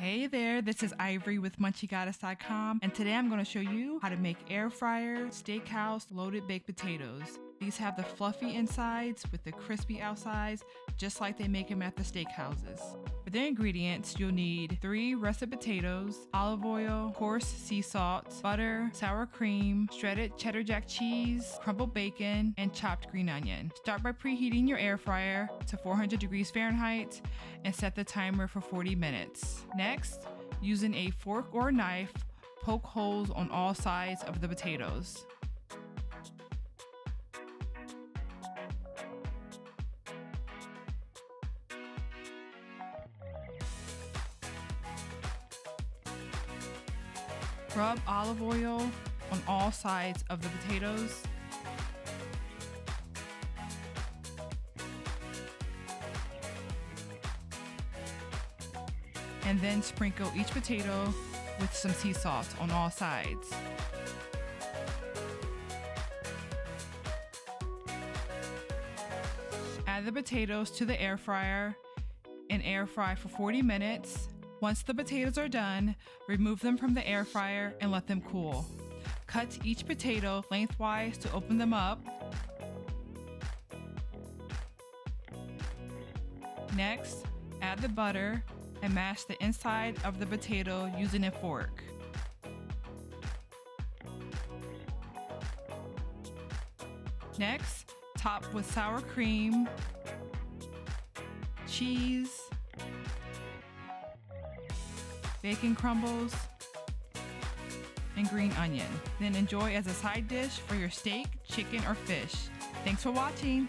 Hey there, this is Ivory with MunchieGoddess.com, and today I'm going to show you how to make air fryer Steakhouse loaded baked potatoes. These have the fluffy insides with the crispy outsides, just like they make them at the steakhouses. For the ingredients, you'll need 3 russet potatoes, olive oil, coarse sea salt, butter, sour cream, shredded Cheddar Jack cheese, crumbled bacon, and chopped green onion. Start by preheating your air fryer to 400 degrees Fahrenheit and set the timer for 40 minutes. Next, using a fork or knife, poke holes on all sides of the potatoes. Rub olive oil on all sides of the potatoes. And then sprinkle each potato with some sea salt on all sides. Add the potatoes to the air fryer and air fry for 40 minutes. Once the potatoes are done, remove them from the air fryer and let them cool. Cut each potato lengthwise to open them up. Next, add the butter and mash the inside of the potato using a fork. Next, top with sour cream, cheese, bacon crumbles, and green onion. Then enjoy as a side dish for your steak, chicken, or fish. Thanks for watching.